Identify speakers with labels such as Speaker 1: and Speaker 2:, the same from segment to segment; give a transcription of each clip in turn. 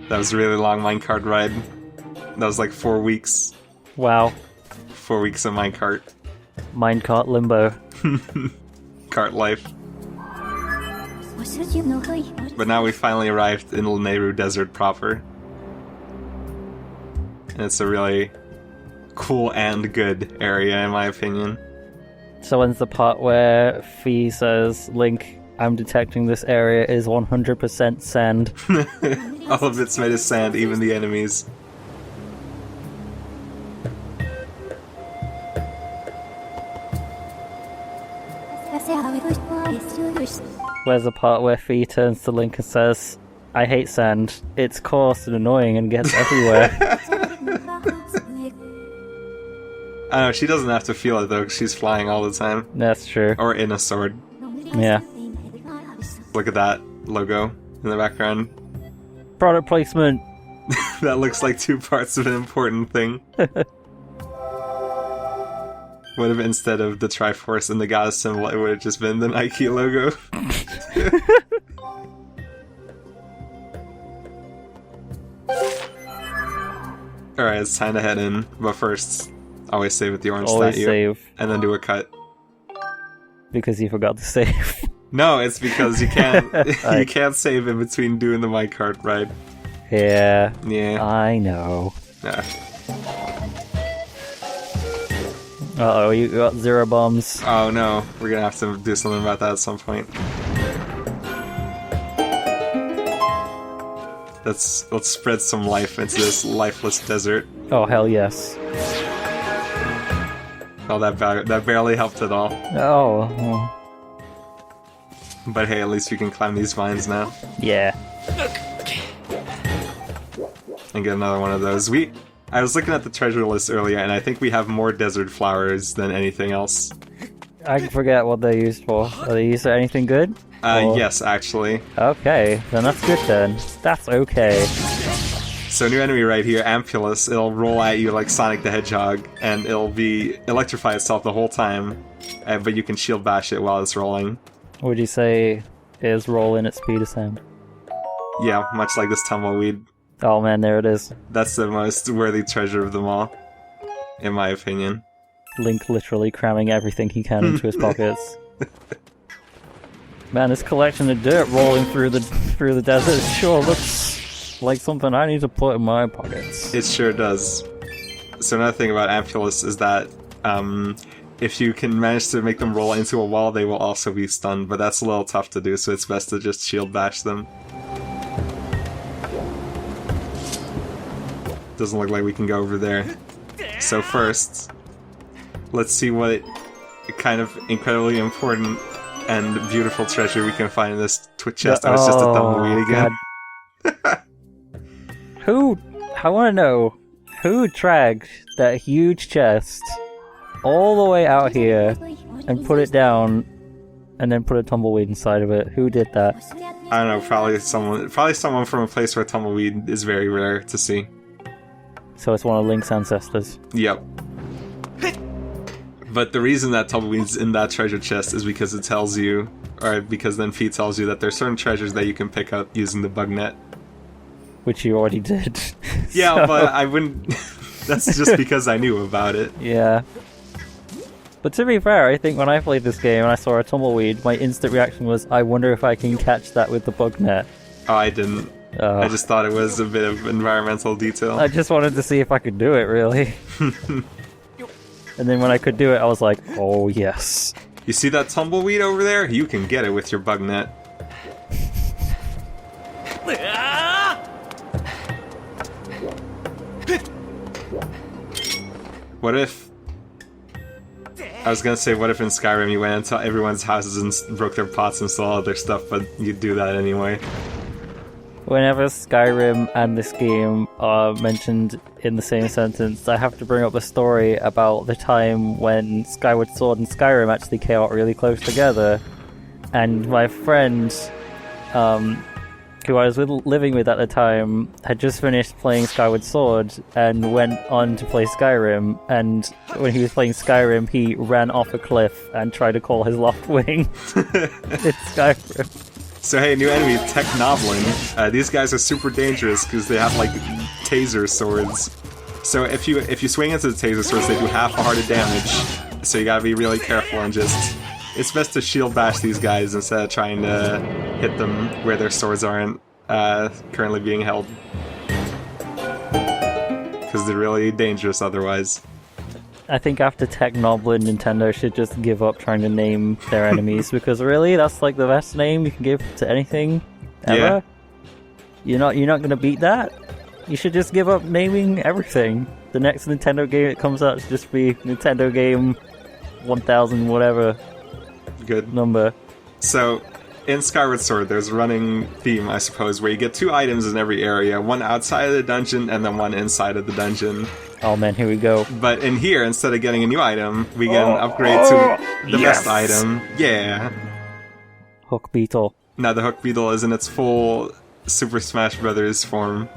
Speaker 1: That was a really long minecart ride. That was like 4 weeks.
Speaker 2: Wow.
Speaker 1: 4 weeks of minecart.
Speaker 2: Minecart limbo.
Speaker 1: Cart life. But now we finally arrived in Nehru Desert proper. And it's a really cool and good area, in my opinion.
Speaker 2: So when's the part where Fee says, Link, I'm detecting this area is 100% sand.
Speaker 1: All of it's made of sand, even the enemies.
Speaker 2: Where's the part where Fee turns to Link and says, I hate sand. It's coarse and annoying and gets everywhere.
Speaker 1: I don't know, she doesn't have to feel it though, 'cause she's flying all the time.
Speaker 2: That's true.
Speaker 1: Or in a sword.
Speaker 2: Yeah.
Speaker 1: Look at that logo in the background.
Speaker 2: Product placement.
Speaker 1: That looks like 2 parts of an important thing. What if instead of the Triforce and the goddess symbol, it would have just been the Nike logo? Alright, it's time to head in, but first, always save with the orange
Speaker 2: Always
Speaker 1: statue.
Speaker 2: save.
Speaker 1: And then do a cut.
Speaker 2: Because you forgot to save.
Speaker 1: No, it's because you can't you can't save in between doing the minecart ride.
Speaker 2: Yeah.
Speaker 1: Yeah.
Speaker 2: I know.
Speaker 1: Nah.
Speaker 2: Uh-oh, you got 0 bombs.
Speaker 1: Oh no, we're gonna have to do something about that at some point. Let's spread some life into this lifeless desert.
Speaker 2: Oh, hell yes.
Speaker 1: Oh, that barely helped at all.
Speaker 2: Oh.
Speaker 1: But hey, at least we can climb these vines now.
Speaker 2: Yeah.
Speaker 1: And get another one of those. I was looking at the treasure list earlier, and I think we have more desert flowers than anything else.
Speaker 2: I forget what they're used for. Are they used for anything good?
Speaker 1: Yes, actually.
Speaker 2: Okay, then that's good then. That's okay.
Speaker 1: So new enemy right here, Ampulus. It'll roll at you like Sonic the Hedgehog, and it'll electrify itself the whole time, but you can shield bash it while it's rolling.
Speaker 2: Would you say is rolling at speed of sound?
Speaker 1: Yeah, much like this tumbleweed.
Speaker 2: Oh man, there it is.
Speaker 1: That's the most worthy treasure of them all, in my opinion.
Speaker 2: Link literally cramming everything he can into his pockets. Man, this collection of dirt rolling through the desert sure looks like something I need to put in my pockets.
Speaker 1: It sure does. So another thing about Ampulus is that if you can manage to make them roll into a wall, they will also be stunned, but that's a little tough to do, so it's best to just shield bash them. Doesn't look like we can go over there. So first, let's see what kind of incredibly important and beautiful treasure we can find in this chest. Oh, it's just a tumbleweed again.
Speaker 2: I want to know, who dragged that huge chest all the way out here and put it down and then put a tumbleweed inside of it? Who did that?
Speaker 1: I don't know, probably someone from a place where tumbleweed is very rare to see.
Speaker 2: So it's one of Link's ancestors.
Speaker 1: Yep. But the reason that tumbleweed's in that treasure chest is because it tells you, or because then Fee tells you that there's certain treasures that you can pick up using the bug net.
Speaker 2: Which you already did.
Speaker 1: Yeah,
Speaker 2: so...
Speaker 1: but I wouldn't... That's just because I knew about it.
Speaker 2: Yeah. But to be fair, I think when I played this game and I saw a tumbleweed, my instant reaction was, I wonder if I can catch that with the bug net.
Speaker 1: Oh, I didn't. I just thought it was a bit of environmental detail.
Speaker 2: I just wanted to see if I could do it, really. And then when I could do it, I was like, oh yes.
Speaker 1: You see that tumbleweed over there? You can get it with your bug net. What if... I was gonna say, what if in Skyrim you went into everyone's houses and broke their pots and stole all their stuff, but you'd do that anyway.
Speaker 2: Whenever Skyrim and this game are mentioned in the same sentence, I have to bring up a story about the time when Skyward Sword and Skyrim actually came out really close together. And my friend, who I was living with at the time, had just finished playing Skyward Sword and went on to play Skyrim. And when he was playing Skyrim, he ran off a cliff and tried to call his loft wing in Skyrim.
Speaker 1: So hey, new enemy, Technoblin. These guys are super dangerous because they have like taser swords. So if you swing into the taser swords, they do half a heart of damage. So you gotta be really careful and just... It's best to shield bash these guys instead of trying to hit them where their swords aren't currently being held. Because they're really dangerous otherwise.
Speaker 2: I think after Technoblin, Nintendo should just give up trying to name their enemies, because really, that's like the best name you can give to anything ever. Yeah. You're not gonna beat that. You should just give up naming everything. The next Nintendo game that comes out should just be Nintendo game 1000 whatever.
Speaker 1: Good
Speaker 2: number.
Speaker 1: So, in Skyward Sword, there's a running theme, I suppose, where you get 2 items in every area, one outside of the dungeon and then one inside of the dungeon.
Speaker 2: Oh man, here we go.
Speaker 1: But in here, instead of getting a new item, we get an upgrade to the best item. Yeah.
Speaker 2: Hook Beetle.
Speaker 1: Now the Hook Beetle is in its full Super Smash Brothers form.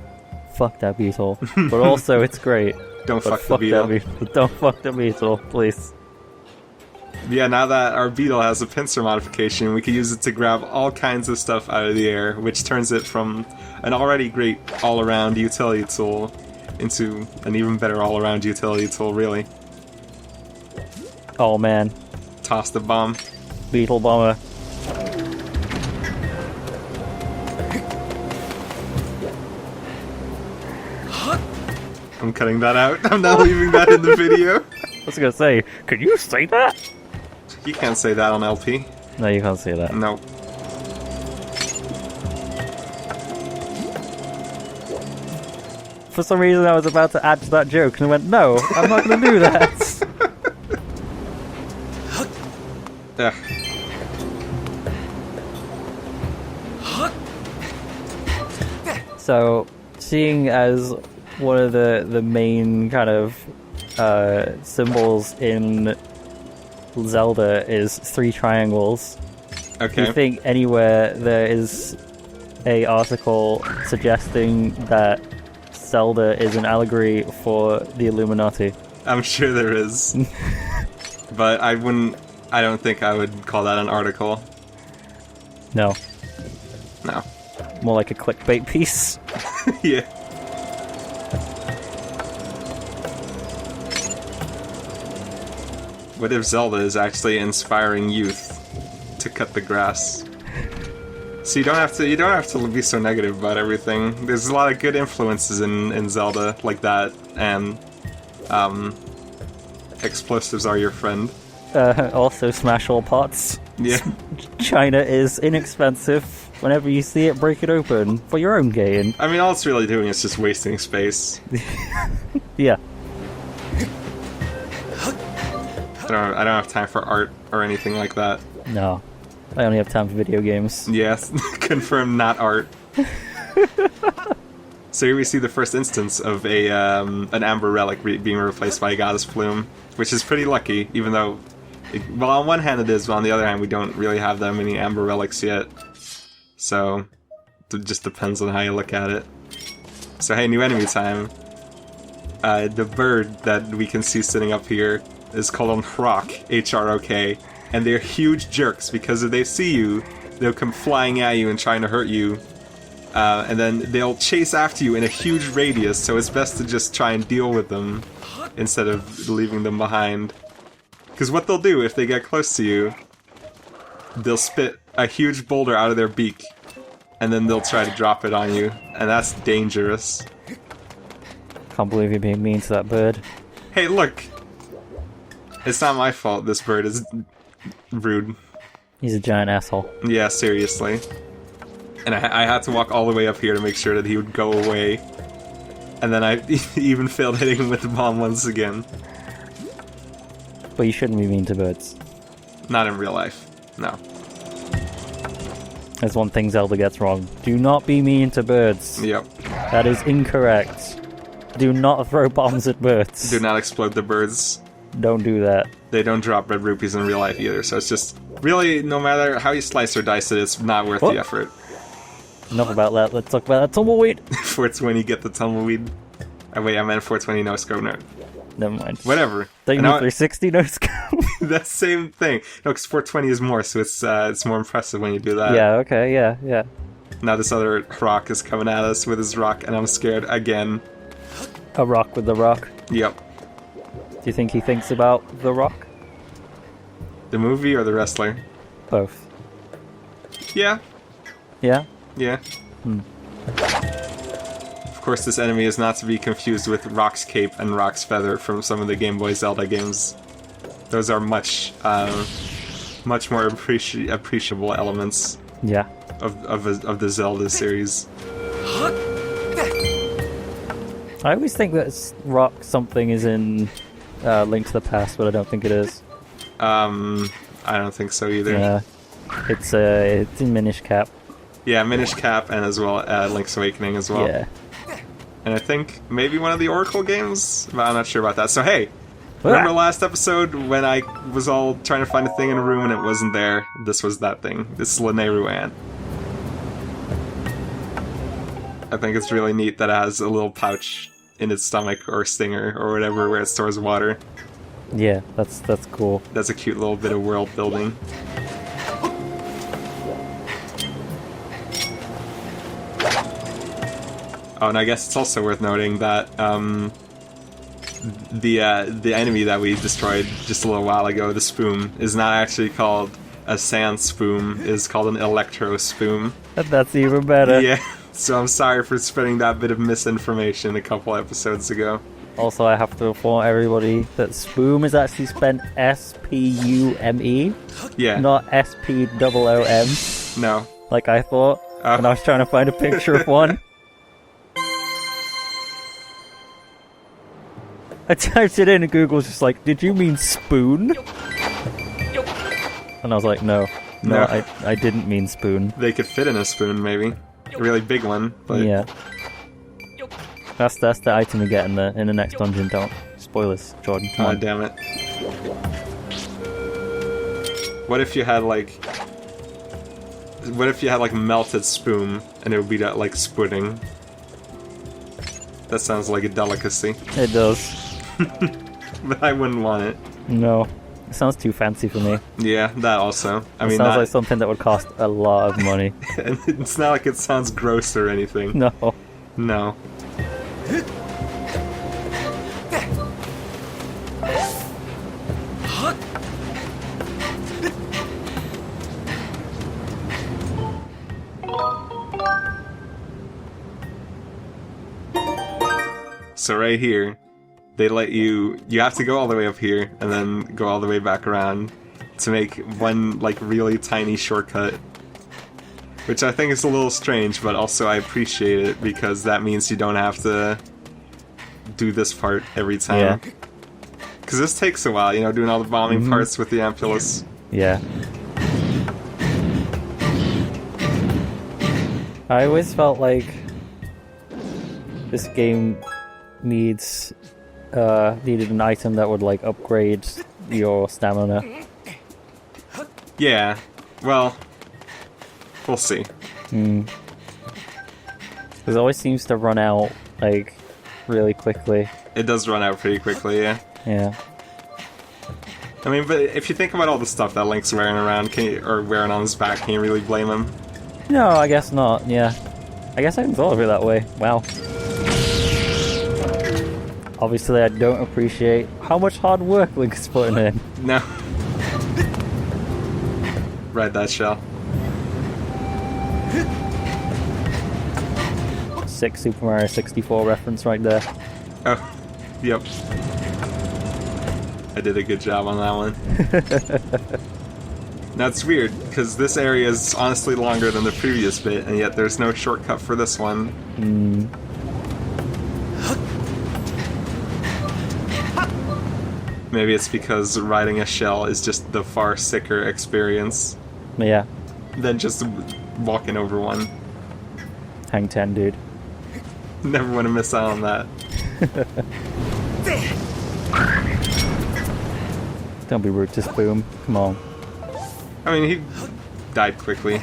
Speaker 2: Fuck that beetle. But also, it's great.
Speaker 1: Don't
Speaker 2: but
Speaker 1: fuck the beetle.
Speaker 2: Don't fuck the beetle, please.
Speaker 1: Yeah, now that our beetle has a pincer modification, we can use it to grab all kinds of stuff out of the air, which turns it from an already great all-around utility tool into an even better all-around utility tool, really.
Speaker 2: Oh man.
Speaker 1: Toss the bomb.
Speaker 2: Beetle bomber.
Speaker 1: I'm cutting that out. I'm not leaving that in the video.
Speaker 2: I was gonna say, could you say that?
Speaker 1: You can't say that on LP.
Speaker 2: No, you can't say that.
Speaker 1: No.
Speaker 2: For some reason I was about to add to that joke and I went, no, I'm not gonna do that.
Speaker 1: Yeah.
Speaker 2: So, seeing as one of the main kind of symbols in Zelda is 3 triangles,
Speaker 1: Okay.
Speaker 2: do you think anywhere there is a article suggesting that Zelda is an allegory for the Illuminati?
Speaker 1: I'm sure there is. But I don't think I would call that an article.
Speaker 2: No.
Speaker 1: No.
Speaker 2: More like a clickbait piece.
Speaker 1: Yeah. What if Zelda is actually inspiring youth to cut the grass? So you don't have to be so negative about everything. There's a lot of good influences in Zelda like that, and explosives are your friend.
Speaker 2: Also, smash all pots.
Speaker 1: Yeah.
Speaker 2: China is inexpensive. Whenever you see it, break it open for your own gain.
Speaker 1: I mean, all it's really doing is just wasting space.
Speaker 2: Yeah.
Speaker 1: I don't have time for art or anything like that.
Speaker 2: No. I only have time for video games.
Speaker 1: Yes, confirmed not art. So here we see the first instance of an amber relic being replaced by a goddess plume, which is pretty lucky, even though, well, on one hand it is, but on the other hand we don't really have that many amber relics yet. So, it just depends on how you look at it. So hey, new enemy time. The bird that we can see sitting up here is called Hrok, H-R-O-K, and they're huge jerks because if they see you, they'll come flying at you and trying to hurt you. And then they'll chase after you in a huge radius, so it's best to just try and deal with them instead of leaving them behind. Because what they'll do if they get close to you, they'll spit a huge boulder out of their beak, and then they'll try to drop it on you, and that's dangerous.
Speaker 2: Can't believe you're being mean to that bird.
Speaker 1: Hey, look! It's not my fault this bird is rude.
Speaker 2: He's a giant asshole.
Speaker 1: Yeah, seriously. And I had to walk all the way up here to make sure that he would go away. And then I even failed hitting him with the bomb once again.
Speaker 2: But you shouldn't be mean to birds.
Speaker 1: Not in real life. No.
Speaker 2: There's one thing Zelda gets wrong. Do not be mean to birds.
Speaker 1: Yep.
Speaker 2: That is incorrect. Do not throw bombs at birds.
Speaker 1: Do not explode the birds.
Speaker 2: Don't do that.
Speaker 1: They don't drop red rupees in real life either, so it's just... Really, no matter how you slice or dice it, it's not worth the effort.
Speaker 2: Enough about that. Let's talk about that tumbleweed.
Speaker 1: 420, get the tumbleweed. Oh wait, I meant 420 no scope. No.
Speaker 2: Never mind.
Speaker 1: Whatever.
Speaker 2: Don't you 360 no scope?
Speaker 1: That same thing. No, because 420 is more, so it's more impressive when you do that.
Speaker 2: Yeah, okay, yeah.
Speaker 1: Now this other rock is coming at us with his rock, and I'm scared again.
Speaker 2: A rock with the rock.
Speaker 1: Yep.
Speaker 2: Do you think he thinks about the rock?
Speaker 1: The movie or the wrestler?
Speaker 2: Both.
Speaker 1: Yeah.
Speaker 2: Yeah?
Speaker 1: Yeah. Of course, this enemy is not to be confused with Rock's Cape and Rock's Feather from some of the Game Boy Zelda games. Those are much more appreciable elements.
Speaker 2: Yeah.
Speaker 1: Of the Zelda series.
Speaker 2: I always think that rock something is in Link to the Past, but I don't think it is.
Speaker 1: I don't think so either.
Speaker 2: Yeah. It's in Minish Cap.
Speaker 1: Yeah, Minish Cap and as well Link's Awakening as well.
Speaker 2: Yeah.
Speaker 1: And I think maybe one of the Oracle games, but I'm not sure about that. So hey, remember last episode when I was all trying to find a thing in a room and it wasn't there? This was that thing. This is Lanayru ant. I think it's really neat that it has a little pouch in its stomach or stinger or whatever where it stores water.
Speaker 2: Yeah, that's cool.
Speaker 1: That's a cute little bit of world building. Oh, and I guess it's also worth noting that the enemy that we destroyed just a little while ago, the Spoom, is not actually called a sand spoom, is called an electro spoom.
Speaker 2: That's even better.
Speaker 1: Yeah, so I'm sorry for spreading that bit of misinformation a couple episodes ago.
Speaker 2: Also, I have to inform everybody that Spoom is actually spelled S-P-U-M-E,
Speaker 1: Yeah.
Speaker 2: not S-P-O-O-M,
Speaker 1: No.
Speaker 2: like I thought, and I was trying to find a picture of one. I typed it in and Google's just like, did you mean spoon? And I was like, no, I didn't mean spoon.
Speaker 1: They could fit in a spoon, maybe. A really big one, but...
Speaker 2: Yeah. That's the item you get in the next dungeon. Don't spoilers, Jordan. Come on.
Speaker 1: Damn it. What if you had like melted spoon and it would be that like spudding? That sounds like a delicacy.
Speaker 2: It does.
Speaker 1: But I wouldn't want it.
Speaker 2: No. It sounds too fancy for me.
Speaker 1: Yeah, that also. I mean,
Speaker 2: sounds like something that would cost a lot of money.
Speaker 1: And it's not like it sounds gross or anything.
Speaker 2: No.
Speaker 1: No. So right here, they let you have to go all the way up here and then go all the way back around to make one like really tiny shortcut, which I think is a little strange, but also I appreciate it because that means you don't have to do this part every time.
Speaker 2: Yeah.
Speaker 1: Because this takes a while, doing all the bombing parts with the Ampulus.
Speaker 2: Yeah. I always felt like this game needed an item that would like upgrade your stamina.
Speaker 1: Yeah, well, we'll see.
Speaker 2: Because it always seems to run out like really quickly.
Speaker 1: It does run out pretty quickly, yeah.
Speaker 2: Yeah.
Speaker 1: I mean, but if you think about all the stuff that Link's wearing around, or wearing on his back, can you really blame him?
Speaker 2: No, I guess not, yeah. I guess I hadn't thought of it that way. Wow. Obviously, I don't appreciate how much hard work Link's putting in.
Speaker 1: No. Ride that shell.
Speaker 2: Sick Super Mario 64 reference right there.
Speaker 1: Oh, yep. I did a good job on that one. Now it's weird, because this area is honestly longer than the previous bit, and yet there's no shortcut for this one. Maybe it's because riding a shell is just the far sicker experience
Speaker 2: Yeah.
Speaker 1: than just walking over one.
Speaker 2: Hang 10, dude.
Speaker 1: Never want to miss out on that.
Speaker 2: Don't be rude to Spoom. Come on.
Speaker 1: I mean, he died quickly.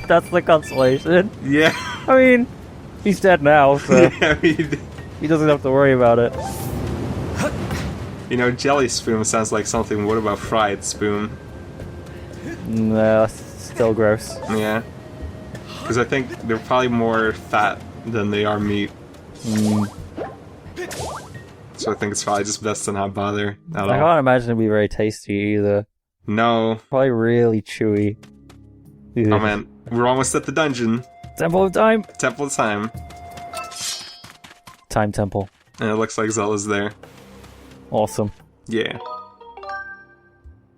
Speaker 2: That's the consolation.
Speaker 1: Yeah.
Speaker 2: I mean, he's dead now, so
Speaker 1: Yeah, I mean,
Speaker 2: he doesn't have to worry about it.
Speaker 1: You know, jelly spoon sounds like something. What about fried spoon?
Speaker 2: No, that's still gross.
Speaker 1: Yeah. Because I think they're probably more fat than they are meat. So I think it's probably just best to not bother at all.
Speaker 2: I can't imagine it'd be very tasty either.
Speaker 1: No.
Speaker 2: Probably really chewy.
Speaker 1: Oh man, we're almost at the dungeon.
Speaker 2: Temple of Time!
Speaker 1: Temple of Time.
Speaker 2: Time Temple.
Speaker 1: And it looks like Zelda's there.
Speaker 2: Awesome.
Speaker 1: Yeah.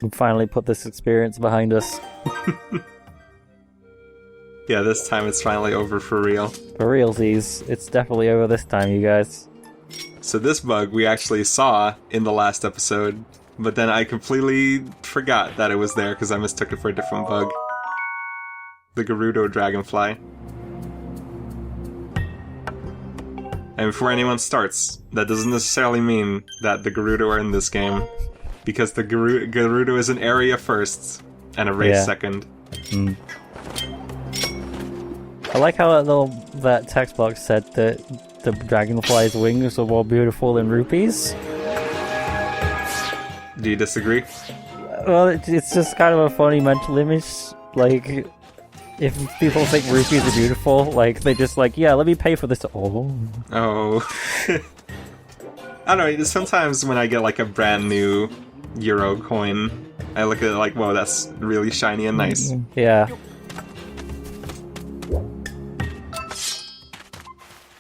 Speaker 2: We finally put this experience behind us.
Speaker 1: Yeah, this time it's finally over for real.
Speaker 2: For realsies, it's definitely over this time, you guys.
Speaker 1: So this bug we actually saw in the last episode, but then I completely forgot that it was there because I mistook it for a different bug. The Gerudo Dragonfly. And before anyone starts, that doesn't necessarily mean that the Gerudo are in this game, because the Gerudo is an area first and a race second.
Speaker 2: I like how that text box said that the dragonfly's wings are more beautiful than rupees.
Speaker 1: Do you disagree?
Speaker 2: Well, it's just kind of a funny mental image. Like, if people think rupees are beautiful, like, they just like, yeah, let me pay for this. Oh.
Speaker 1: I don't know, sometimes when I get like a brand new Euro coin, I look at it like, whoa, that's really shiny and nice.
Speaker 2: Yeah.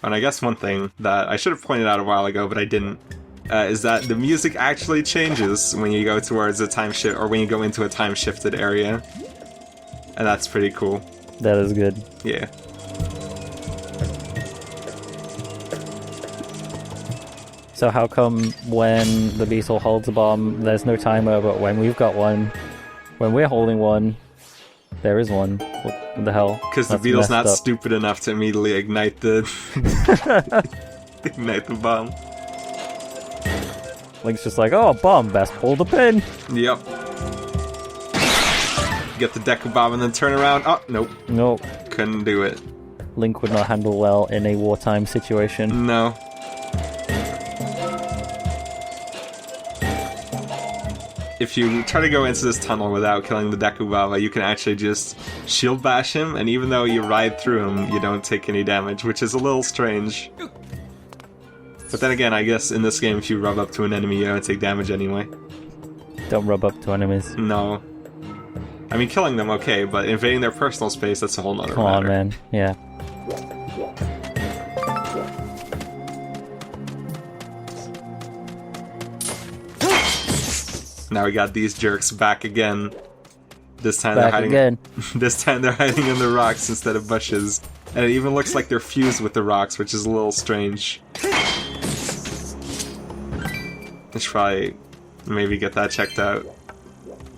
Speaker 1: And I guess one thing that I should have pointed out a while ago, but I didn't, is that the music actually changes when you go towards a time shift, or when you go into a time-shifted area. And that's pretty cool.
Speaker 2: That is good.
Speaker 1: Yeah.
Speaker 2: So how come when the beetle holds a bomb, there's no timer, but when we've got one, when we're holding one, there is one? What the hell?
Speaker 1: Because the beetle's not stupid enough to immediately ignite the... ignite the bomb.
Speaker 2: Link's just like, oh, bomb, best pull the pin!
Speaker 1: Yep. Get the Deku Bomb and then turn around. Oh, nope.
Speaker 2: Nope.
Speaker 1: Couldn't do it.
Speaker 2: Link would not handle well in a wartime situation.
Speaker 1: No. If you try to go into this tunnel without killing the Deku Baba, you can actually just shield bash him, and even though you ride through him, you don't take any damage, which is a little strange. But then again, I guess in this game, if you rub up to an enemy, you don't take damage anyway.
Speaker 2: Don't rub up to enemies.
Speaker 1: No. I mean, killing them, okay, but invading their personal space, that's a whole nother matter.
Speaker 2: Come on, man. Yeah.
Speaker 1: Now we got these jerks back again. This time
Speaker 2: Back
Speaker 1: they're hiding.
Speaker 2: again.
Speaker 1: This time they're hiding in the rocks instead of bushes, and it even looks like they're fused with the rocks, which is a little strange. I should probably maybe get that checked out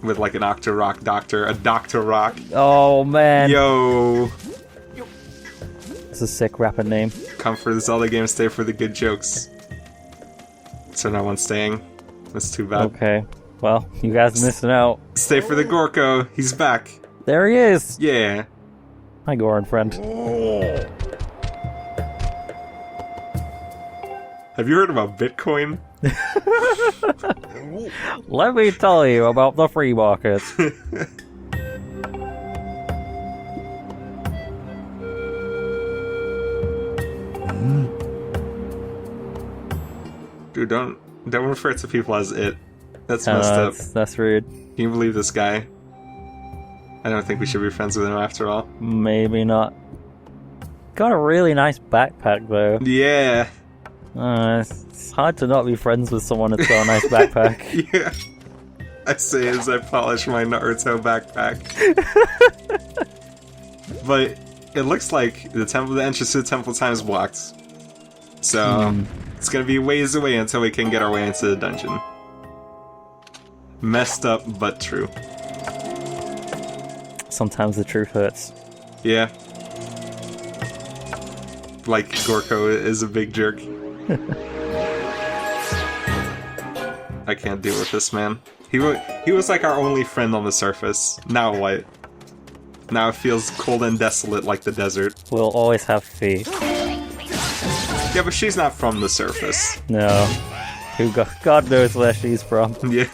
Speaker 1: with like an Octorock Doctor, a Doctor Rock.
Speaker 2: Oh man.
Speaker 1: Yo.
Speaker 2: It's a sick rapper name.
Speaker 1: Come for the Zelda game, stay for the good jokes. So no one's staying. That's too bad.
Speaker 2: Okay. Well, you guys are missing out.
Speaker 1: Stay for the Gorko. He's back.
Speaker 2: There he is.
Speaker 1: Yeah.
Speaker 2: Hi, Goran friend.
Speaker 1: Have you heard about Bitcoin?
Speaker 2: Let me tell you about the free market.
Speaker 1: Dude, don't refer to people as it. That's messed up.
Speaker 2: That's rude.
Speaker 1: Can you believe this guy? I don't think we should be friends with him after all.
Speaker 2: Maybe not. Got a really nice backpack though.
Speaker 1: Yeah.
Speaker 2: It's hard to not be friends with someone that's got a nice backpack.
Speaker 1: Yeah. I say as I polish my Naruto backpack. But it looks like the entrance to the temple time is blocked. So it's gonna be ways away until we can get our way into the dungeon. Messed up, but true.
Speaker 2: Sometimes the truth hurts.
Speaker 1: Yeah. Like Gorko is a big jerk. I can't deal with this man. He was like our only friend on the surface. Now what? Now it feels cold and desolate like the desert.
Speaker 2: We'll always have feet.
Speaker 1: Yeah, but she's not from the surface.
Speaker 2: No. God knows where she's from.
Speaker 1: Yeah.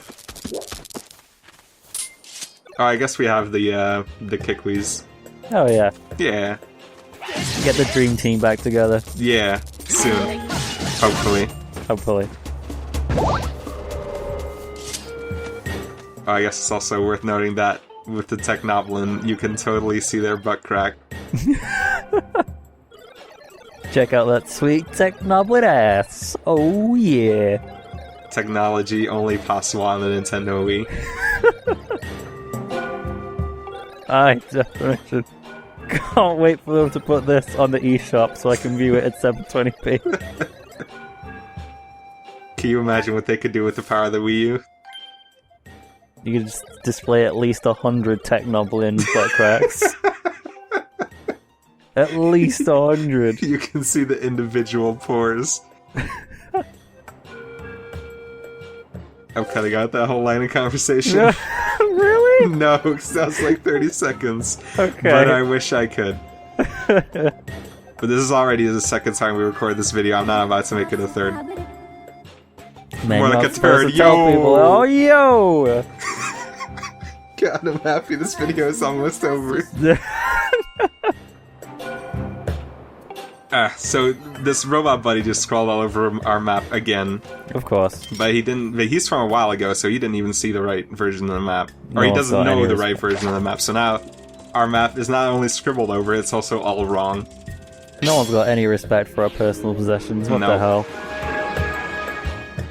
Speaker 1: Oh, I guess we have the Kikwees.
Speaker 2: Oh yeah.
Speaker 1: Yeah.
Speaker 2: Get the dream team back together.
Speaker 1: Yeah. Soon. Hopefully.
Speaker 2: Hopefully.
Speaker 1: Oh, I guess it's also worth noting that with the Technoblin, you can totally see their butt crack.
Speaker 2: Check out that sweet Technoblin ass. Oh yeah.
Speaker 1: Technology only possible on the Nintendo Wii.
Speaker 2: I definitely can't wait for them to put this on the eShop so I can view it at 720p.
Speaker 1: Can you imagine what they could do with the power of the Wii U?
Speaker 2: You can just display at least 100 Technoblin butt cracks. At least 100.
Speaker 1: You can see the individual pores. I'm cutting out that whole line of conversation.
Speaker 2: Really?
Speaker 1: No, because that was like 30 seconds.
Speaker 2: Okay.
Speaker 1: But I wish I could. But this is already the second time we record this video. I'm not about to make it a third.
Speaker 2: Man,
Speaker 1: More like
Speaker 2: not
Speaker 1: a
Speaker 2: supposed
Speaker 1: third.
Speaker 2: to tell
Speaker 1: Yo!
Speaker 2: people, oh, yo!
Speaker 1: God, I'm happy this video is almost over. So this robot buddy just scrolled all over our map again.
Speaker 2: Of course.
Speaker 1: But he didn't. But he's from a while ago, so he didn't even see the right version of the map, or
Speaker 2: No
Speaker 1: he
Speaker 2: one
Speaker 1: doesn't
Speaker 2: saw
Speaker 1: know
Speaker 2: any
Speaker 1: the
Speaker 2: of
Speaker 1: right version of the map. So now our map is not only scribbled over; it's also all wrong.
Speaker 2: No one's got any respect for our personal possessions. What
Speaker 1: No.
Speaker 2: the hell?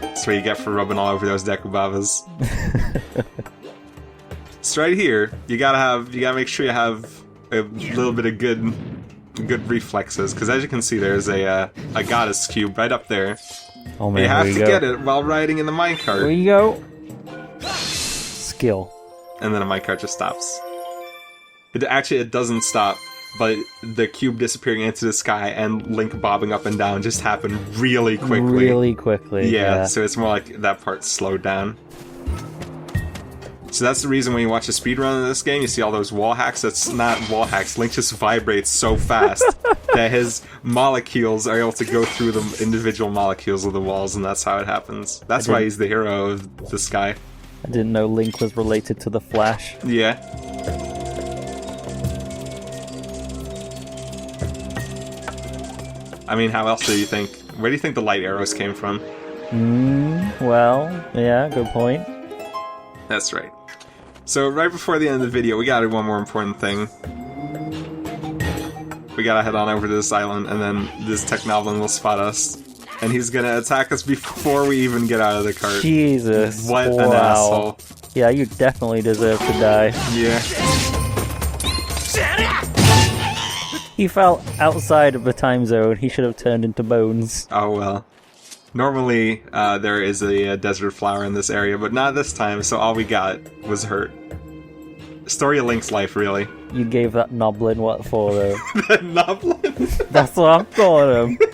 Speaker 1: That's what you get for rubbing all over those Dekubabas. So right here, you gotta make sure you have a little bit of good reflexes, because as you can see, there's a goddess cube right up there.
Speaker 2: Oh man,
Speaker 1: You have
Speaker 2: here
Speaker 1: to
Speaker 2: we go.
Speaker 1: get it while riding in the
Speaker 2: Here
Speaker 1: minecart,
Speaker 2: we go. Skill.
Speaker 1: and then a minecart just stops. It doesn't stop, but the cube disappearing into the sky and Link bobbing up and down just happened really quickly.
Speaker 2: Really quickly.
Speaker 1: Yeah, so it's more like that part slowed down. So that's the reason when you watch a speedrun of this game, you see all those wall hacks. That's not wall hacks. Link just vibrates so fast that his molecules are able to go through the individual molecules of the walls, and that's how it happens. That's why he's the hero of the sky.
Speaker 2: I didn't know Link was related to the Flash.
Speaker 1: Yeah. I mean, how else do you think? Where do you think the light arrows came from?
Speaker 2: Well, yeah, good point.
Speaker 1: That's right. So right before the end of the video, we gotta do one more important thing. We gotta head on over to this island, and then this Technoblin will spot us, and he's gonna attack us before we even get out of the cart.
Speaker 2: Jesus.
Speaker 1: What
Speaker 2: wow.
Speaker 1: an asshole.
Speaker 2: Yeah, you definitely deserve to die.
Speaker 1: Yeah.
Speaker 2: He fell outside of the time zone. He should have turned into bones.
Speaker 1: Oh well. Normally, there is a desert flower in this area, but not this time, so all we got was hurt. Story of Link's life, really.
Speaker 2: You gave that Noblin what for, though?
Speaker 1: That Noblin?
Speaker 2: That's what I'm calling him.